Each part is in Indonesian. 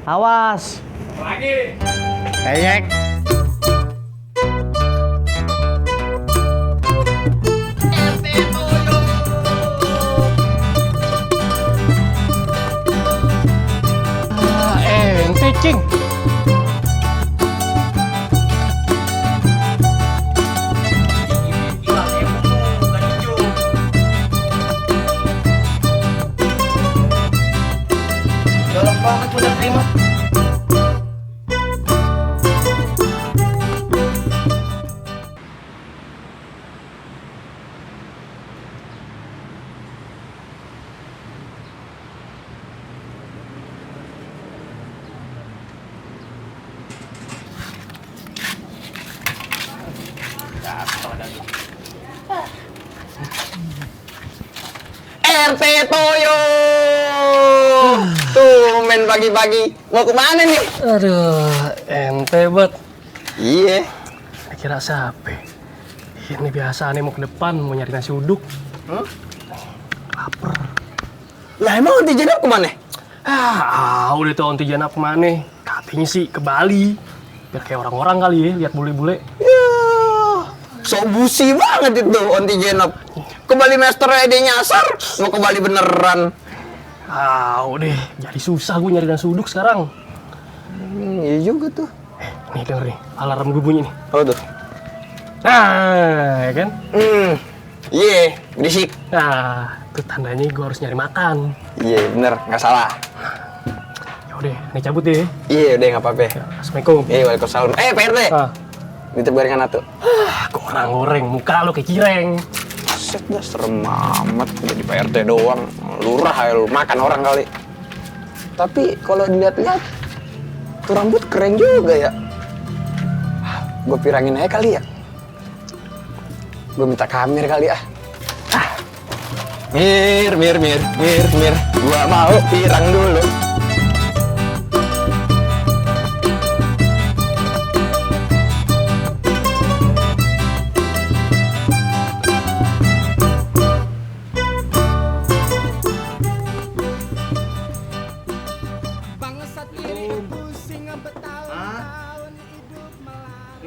Awas. Lagi. Eyek. Ente cing. Galak banget udah terima. RT Toyo. Tuh main pagi-pagi. Mau kemana nih? Aduh, ente bet. Iya. Kira siapa? Ini biasa nih mau ke depan mau nyari nasi uduk. Laper. Lah emang nanti jenap kemana? Udah tuh onti janap kemana? Katanya sih ke Bali. Biar kayak orang-orang kali ya, lihat bule-bule. Sok busi banget itu onti jenap. Ke Bali master ide nyasar. Mau ke Bali beneran. Udah, jadi susah gue nyari nasi uduk sekarang. Iya juga tuh. Nih denger nih, alarm gue bunyi nih. Apa tuh? Nah, ya kan? Iya, berisik. Nah, itu tandanya gue harus nyari makan. Iya, bener, nggak salah. Ya udah, nih cabut deh. Iya, udah nggak apa-apa. Assalamualaikum. Iya, waalaikumsalam. Pak RT. Nitip gorengan atu. Goreng-goreng, muka lo kayak cireng. Set dah, serem amat. Jadi Pak RT doang. Lurah ya lu, makan orang kali. Tapi kalau dilihat-lihat, tuh rambut keren juga ya. Gue pirangin aja kali ya. Gue minta kamera kali ah. Mir. Gua mau pirang dulu.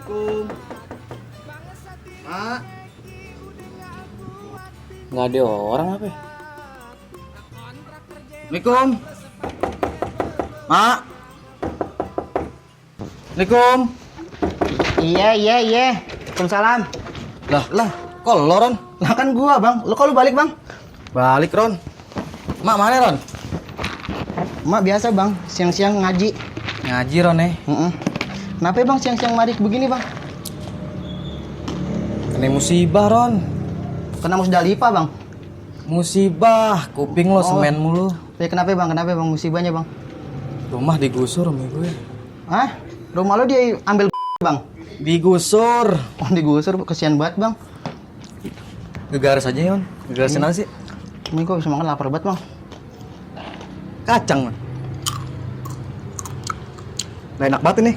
Assalamualaikum. Mak. Nggak ada orang apa? Assalamualaikum. Mak. Assalamualaikum. Iya. Waalaikumsalam. Lah, kok lo Ron? Lah kan gua bang. Lo kok lu balik bang? Balik Ron. Mak mana Ron? Mak biasa bang, siang-siang ngaji. Ngaji Ron Kenapa bang siang-siang marik begini bang? Kena musibah Ron. Kena musdalifah bang. Musibah, kuping lo semen mulu. Kenapa bang musibahnya bang? Rumah digusur sama gue. Hah? Rumah lo dia ambil bang? Digusur. Oh digusur, kesian banget bang. Gegaris aja Yon. Gegarisin aja sih. Ini kok bisa makan lapar banget bang. Kacang man. Nah, enak banget ini.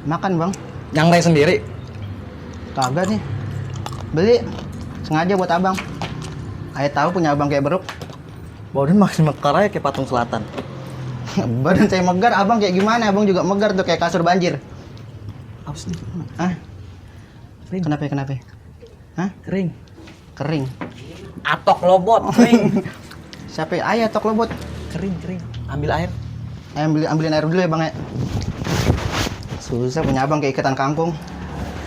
Makan bang. Nyangrai sendiri. Kagak nih. Beli. Sengaja buat abang. Ayah tahu punya abang kayak beruk. Badan makin mekar aja kayak patung selatan. Badan saya megar, abang kayak gimana? Abang juga megar tuh kayak kasur banjir. Apa sih? Kenapa? Hah? Kering. Kering. Atok lobot, kering. Siapa? Ayah tok lobot. Kering. Ambil air. Ambilin air dulu ya bang ya. Susah punya abang kayak ikatan kangkung.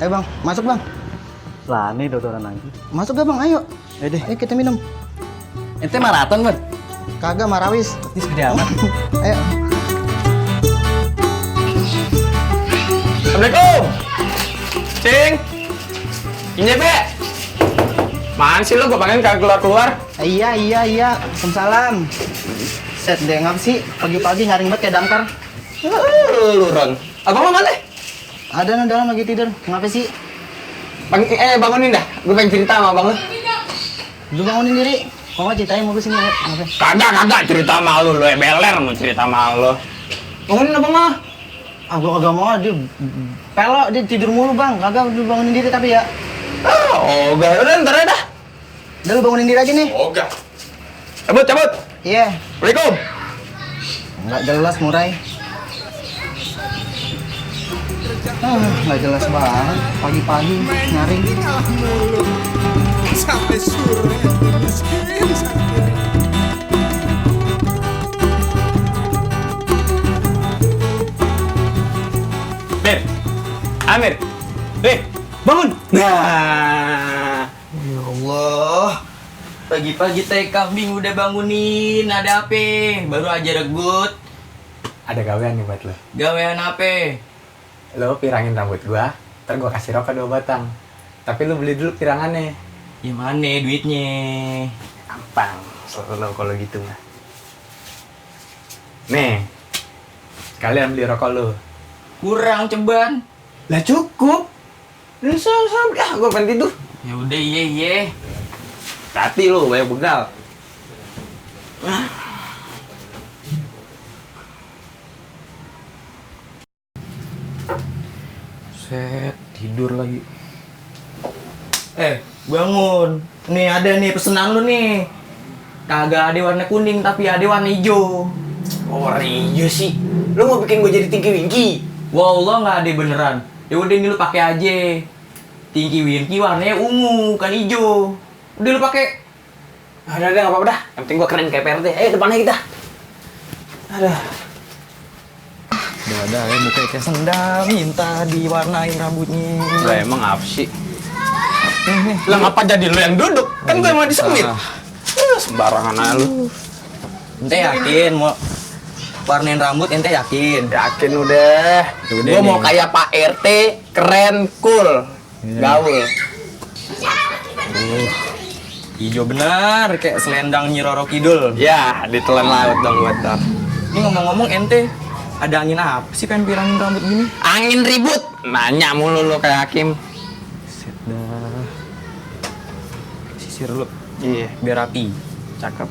Ayo bang, masuk bang. Lah, nih dodoran lagi. Masuk gak bang? Ayo. Deh. Ayo kita minum. Ente maraton, Bang. Kagak marawis. Ini segede amat. Ayo. Assalamualaikum. Cing. Ini Be. Mana sih lo? Gue pengen kagak keluar-keluar. Iya. Waalaikumsalam. Set deh, ngapa sih? Pagi-pagi nyaring banget kayak damkar. Lu Ron. Abang lo mana? Ada dalam lagi tidur. Ngapa sih? Bangunin dah. Gue pengen cerita sama abang lo. Lu bangunin diri. Kok nggak ceritain mau kesini? Ngapa? Kagak cerita sama lu beler mau cerita sama lu. Bangunin abang lo. Gua kagak mau, dia pelok, dia tidur mulu bang. Kagak lu bangunin diri tapi ya. Udah ntar aja dah. Udah lu bangunin diri aja nih. Cabut. Iya. Assalamualaikum. Nggak jelas murai. Nggak jelas banget. Pagi-pagi nyaring. Sampai sore miskin sampai. Mir, Amir, bangun. Nah, Ya Allah. Pagi-pagi teh kambing udah bangunin. Ada apa? Baru aja regut. Ada gawean nih buat lo. Gawean apa? Lo pirangin rambut gua, ntar gua kasih rokok 2 batang. Tapi lo beli dulu pirangannya. Gimana duitnya? Gampang, selalu kalau gitu mah. Nih, kalian beli rokok lo. Kurang ceban. Lah cukup. lu sama gua pengen tidur. Ya udah iya. Hati lu, banyak begal. Set, tidur lagi. Bangun. Nih ada nih pesenan lu nih. Kagak ada warna kuning tapi ada warna hijau. Oh, warna hijau sih. Lu mau bikin gua jadi Tinky Winky? Wallah nggak ada beneran. Ya udah ini lu pakai aja. Tinky Winky warnanya ungu bukan hijau. Udah lu pakai. Udah, nggak apa-apa dah. Yang penting gua keren kayak PRT. Ayo depannya kita. Aduh. Udah ada ya muka kayak sendal minta diwarnain rambutnya. Lah emang apa sih? Lah ngapa jadi lu yang duduk? Kan gua yang mau disemit. Sembarangan aja lu. Ente yakin mau warnain rambut ente yakin? Yakin udah. Udah Gua nih. mau kayak Pak RT, keren, cool, gaul. Hijau benar kayak selendang Nyi Roro Kidul. Ya, ditelan laut dong gua ntar. Ini ngomong-ngomong ente ada angin apa sih pengen pirangin rambut gini? Angin ribut. Nanya mulu lu kayak Hakim. Set dah. Sisir lu Iya, biar rapi. cakep.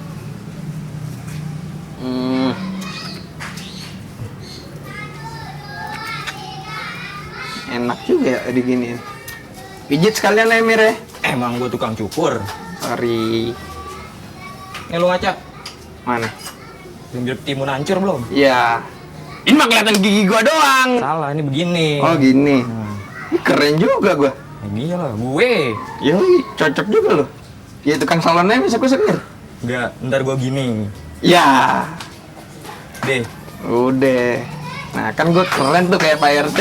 Enak juga ya diginiin. Pijit sekalian ya, Mir ya. Emang gua tukang cukur. Sorry. Lu ngaca. Mana? Yang biar timun hancur belum? Iya. Ini mah kelihatan gigi gua doang. Salah, ini begini. Oh gini. Ih, keren juga gua. Ini lah, gue. Yoi, cocok juga loh. Ya tukang salonnya bisa kusuk, Mir. Enggak, ntar gua gini. Ya. Deh. Udah. Nah, kan gua keren tuh kayak Pak RT.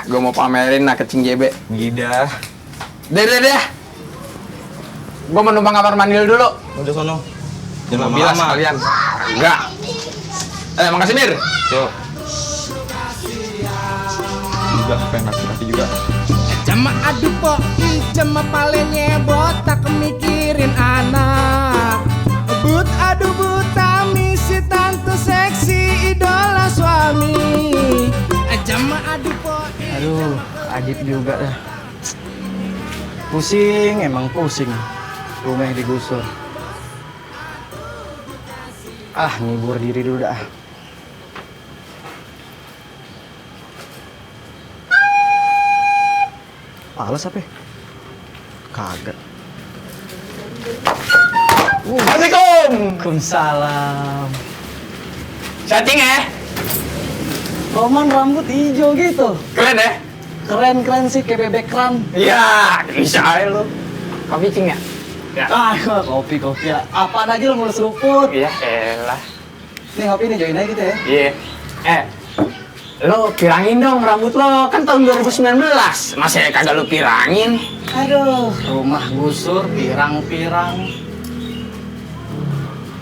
Gua mau pamerin nah kecing JB. Gidah. Deh. Gua mau numpang kamar mandil dulu. Udah sono. Jangan Mobil lama-lama. sekalian. Enggak. Makasih, Mir. Tuh. Juga pengen rapi juga. Jama adu poi, jama palenya botak mikirin anak. But adu buta misi tante seksi idola suami. Jama adu poi. Aduh, ajib juga dah. Pusing, emang pusing. Rumah yang digusur. Ngibur diri dulu dah. Pales apa? Kagak. Assalamualaikum. Waalaikumsalam. Setting ya. Roman rambut hijau gitu. Keren ya? Keren sih kayak bebek kran. Iya, bisa aja lu. Kopi cing ya? Ya. Kopi ya. Apaan aja lo mulai seruput. Iya, elah. Nih ngopi nih join aja gitu ya. Iya. Lo pirangin dong rambut lo, kan tahun 2019. Masa kagak lo pirangin? Aduh, rumah gusur, pirang-pirang.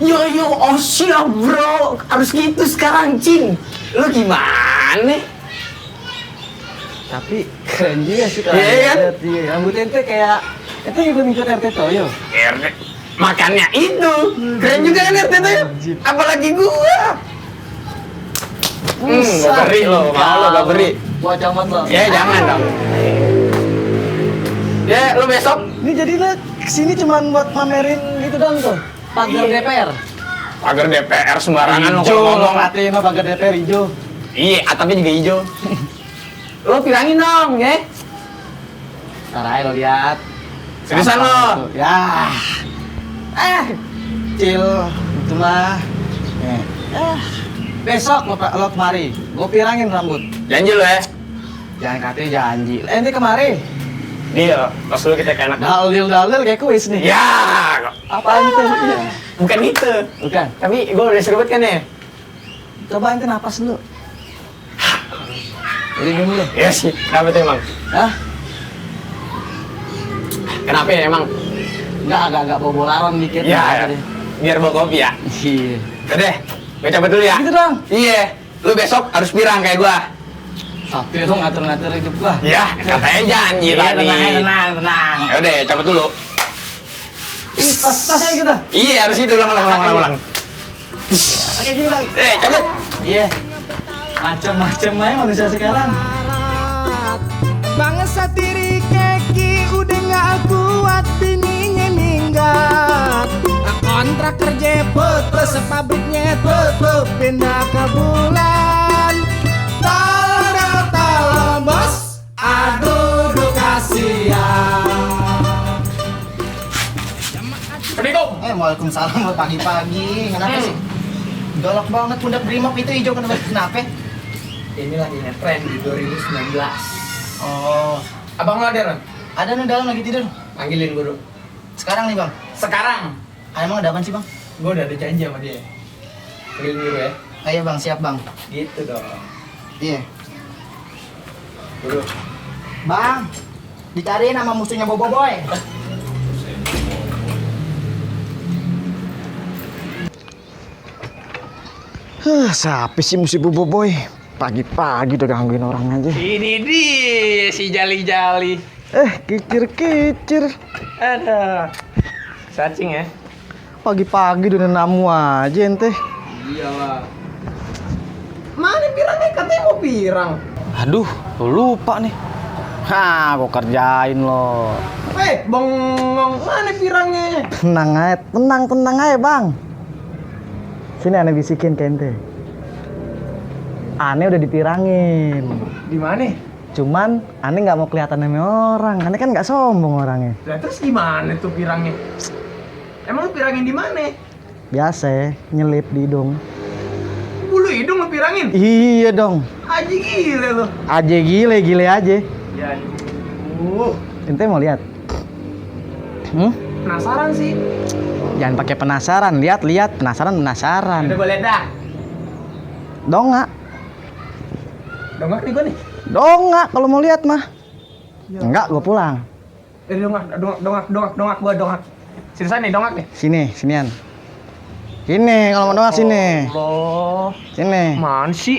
Yo, oh siap bro. Harus gitu sekarang, Cing. Lo gimana? Tapi keren juga sih kalau Iya kan? lihat. Iya, rambut ente kayak itu juga ngikut RT Toyo. RT. Makannya itu. Keren juga kan RT tuh. Apalagi gua. Gak beri lo, mau lo gak beri. Buat camat lo. Ya jangan dong. Ya lo besok. Ini jadi lo kesini cuman buat pamerin gitu dong tuh. Pagar DPR. Pagar DPR sembarangan lo Hijau, kalau lo ngomong. perhatiin lo pagar DPR hijau. Iya, atapnya juga hijau. Lo pirangin dong, ya. Ntar aja lo lihat. Seriusan lo? Ya. Kecil. Itulah. Besok lo kemari, gue pirangin rambut. Janji lo ya. Jangan katanya janji. Ente kemari. Deal. Pas dulu kita kayak anak. Dalil kayak kuis nih. Ya. Apaan itu? Bukan itu. Bukan. Tapi gue udah seruput kan ya. Coba ente napas dulu. Jadi gini deh. Iya sih. Kenapa tuh emang? Hah? Kenapa ya emang? Enggak bawa laron dikit. Iya. Nggak Ya. deh. Biar bawa kopi ya. Iya. Udah deh. Gue cabut dulu ya. Gitu dong. Iya. Lu besok harus pirang kayak gua. Tapi lo ngatur-ngatur hidup gua. Ya, katanya janji Iya, tadi. tenang. Ya udah, cabut dulu. Ih, tas-tasnya gitu. Iya, harus itu ulang. Oke, gini bang. Cabut. Iya. Macam-macam aja manusia sekarang. Bangsa diri keki udah gak kuat bininya minggat. Kontrak kerja putus, pabriknya tutup, pindah ke bulan. Tolong bos, aduh kasihan. Assalamualaikum. Waalaikumsalam buat pagi-pagi. Kenapa sih? Galak banget pundak brimob itu hijau kenapa? Ini lagi ngetren di 2019. Oh, Abang lo ada, Ron? ada nih dalam lagi tidur. Panggilin guru. Sekarang nih bang. Sekarang. Emang ada apa sih bang? Gue udah ada janji sama dia. Panggilin guru ya. Ayo bang, siap bang. Gitu dong. Iya. Guru. Bang, dicariin sama musuhnya Bobo Boy. Siapa sih musuh Bobo Boy? Pagi-pagi udah gangguin orang aja. Ini dia si jali-jali. Kicir-kicir. Ada. Cacing ya. Pagi-pagi udah namu aja ente. Iyalah. Mana pirangnya? Katanya mau pirang. Aduh, lo lupa nih. Gua kerjain lo. Bengong. Mana pirangnya? Tenang aja bang. Sini aneh bisikin ke ente. Aneh udah dipirangin. Di mana? Cuman aneh nggak mau kelihatan sama orang. Aneh kan nggak sombong orangnya. Lah terus gimana tuh pirangnya? Emang lu pirangin di mana? Biasa nyelip di hidung. Bulu hidung lu pirangin? Iya dong. Aji gile lu. Aja gile aja. Ya. Ente mau lihat? Penasaran sih. Jangan pakai penasaran, lihat, penasaran. Udah gue liat dah. Dongak Dongak nih gue nih. Dongak kalau mau lihat mah. Enggak, gue pulang. Dongak gua dongak. Sini nih dongak nih. Sinian. Sini kalau mau dongak sini. Allah. Sini. Man sih.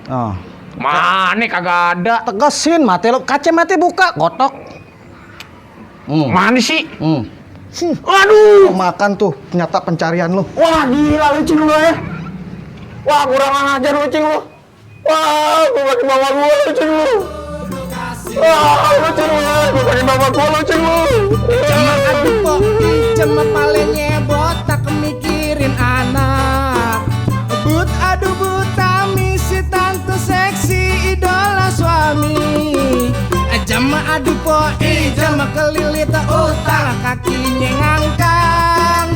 Oh. Mana kagak ada. Tegesin mati lo, kacamata buka, kotok. Mana sih? Waduh, makan tuh, ternyata pencarian lo. Wah, gila lucing lu ya. Wah, kurang ajar lucing lu. Wah, gue pakai bawa gua lucing lu. Wah, lucing lu. Gue pakai bawa gua lucing lu. Cema aduh kok cema palenya botak mikirin anak. But aduh buta misi tante seksi idola suami. Jama aduh po jama kelilit utang kakinya ngangkang.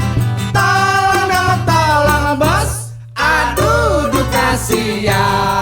Tolong bos, aduh kasihan.